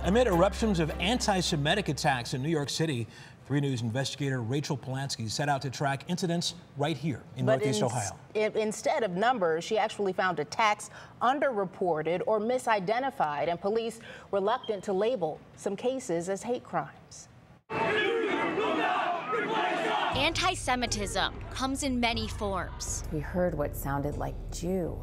Amid eruptions of anti-Semitic attacks in New York City, 3 News investigator Rachel Polansky set out to track incidents right here in Northeast Ohio. Instead of numbers, she actually found attacks underreported or misidentified, and police reluctant to label some cases as hate crimes. Anti-Semitism comes in many forms. We heard what sounded like Jew.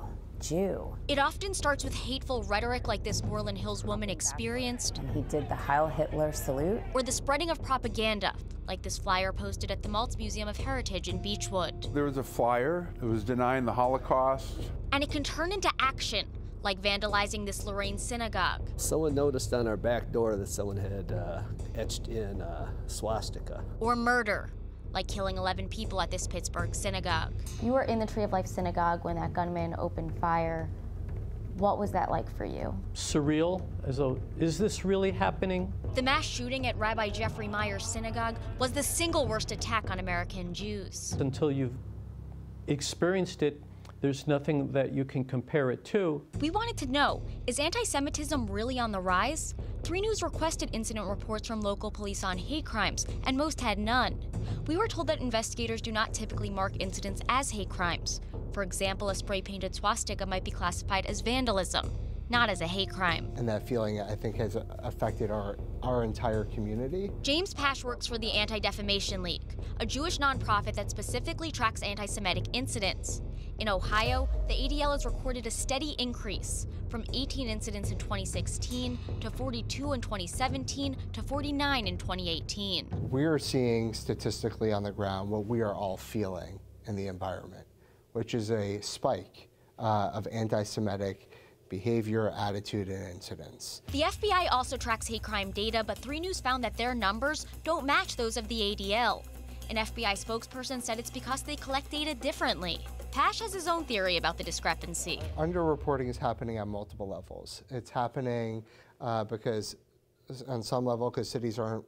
It often starts with hateful rhetoric like this Moreland Hills woman experienced. And he did the Heil Hitler salute. Or the spreading of propaganda, like this flyer posted at the Maltz Museum of Heritage in Beechwood. There was a flyer that was denying the Holocaust. And it can turn into action, like vandalizing this Lorraine synagogue. Someone noticed on our back door that someone had etched in swastika. Or murder, like killing 11 people at this Pittsburgh synagogue. You were in the Tree of Life synagogue when that gunman opened fire. What was that like for you? Surreal, as though, is this really happening? The mass shooting at Rabbi Jeffrey Meyer's synagogue was the single worst attack on American Jews. Until you've experienced it, there's nothing that you can compare it to. We wanted to know, is anti-Semitism really on the rise? 3 News requested incident reports from local police on hate crimes, and most had none. We were told that investigators do not typically mark incidents as hate crimes. For example, a spray-painted swastika might be classified as vandalism, not as a hate crime. And that feeling, I think, has affected our entire community. James Pasch works for the Anti-Defamation League, a Jewish nonprofit that specifically tracks anti-Semitic incidents. In Ohio, the ADL has recorded a steady increase, from 18 incidents in 2016 to 42 in 2017 to 49 in 2018. We are seeing statistically on the ground what we are all feeling in the environment, which is a spike of anti-Semitic behavior, attitude, and incidents. The FBI also tracks hate crime data, but 3 News found that their numbers don't match those of the ADL. An FBI spokesperson said it's because they collect data differently. Pasch has his own theory about the discrepancy. Underreporting is happening on multiple levels. It's happening because, on some level, because cities aren't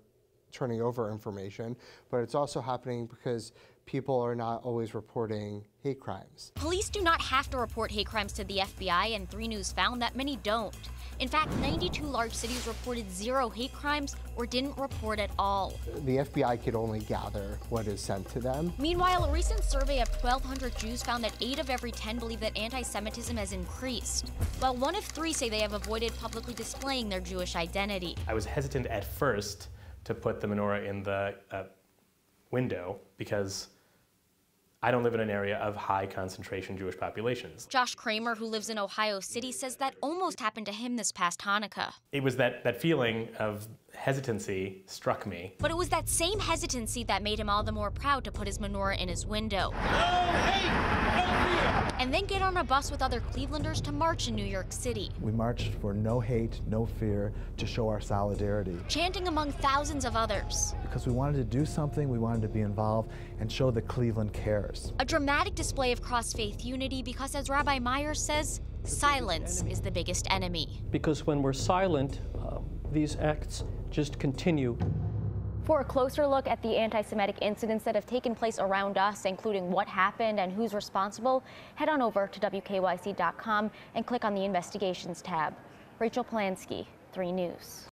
turning over information, but it's also happening because people are not always reporting hate crimes. Police do not have to report hate crimes to the FBI, and 3 News found that many don't. In fact, 92 large cities reported 0 hate crimes or didn't report at all. The FBI could only gather what is sent to them. Meanwhile, a recent survey of 1,200 Jews found that 8 of every 10 believe that anti-Semitism has increased, while 1 of 3 say they have avoided publicly displaying their Jewish identity. I was hesitant at first to put the menorah in the window because I don't live in an area of high concentration Jewish populations. Josh Kramer, who lives in Ohio City, says that almost happened to him this past Hanukkah. It was that feeling of hesitancy struck me. But it was that same hesitancy that made him all the more proud to put his menorah in his window. No hate, no fear. And then get on a bus with other Clevelanders to march in New York City. We marched for no hate, no fear, to show our solidarity. Chanting among thousands of others. Because we wanted to do something, we wanted to be involved and show that Cleveland cares. A dramatic display of cross-faith unity because, as Rabbi Meyer says, silence is the biggest enemy. Because when we're silent, these acts just continue. For a closer look at the anti-Semitic incidents that have taken place around us, including what happened and who's responsible, head on over to WKYC.com and click on the Investigations tab. Rachel Polansky, 3 News.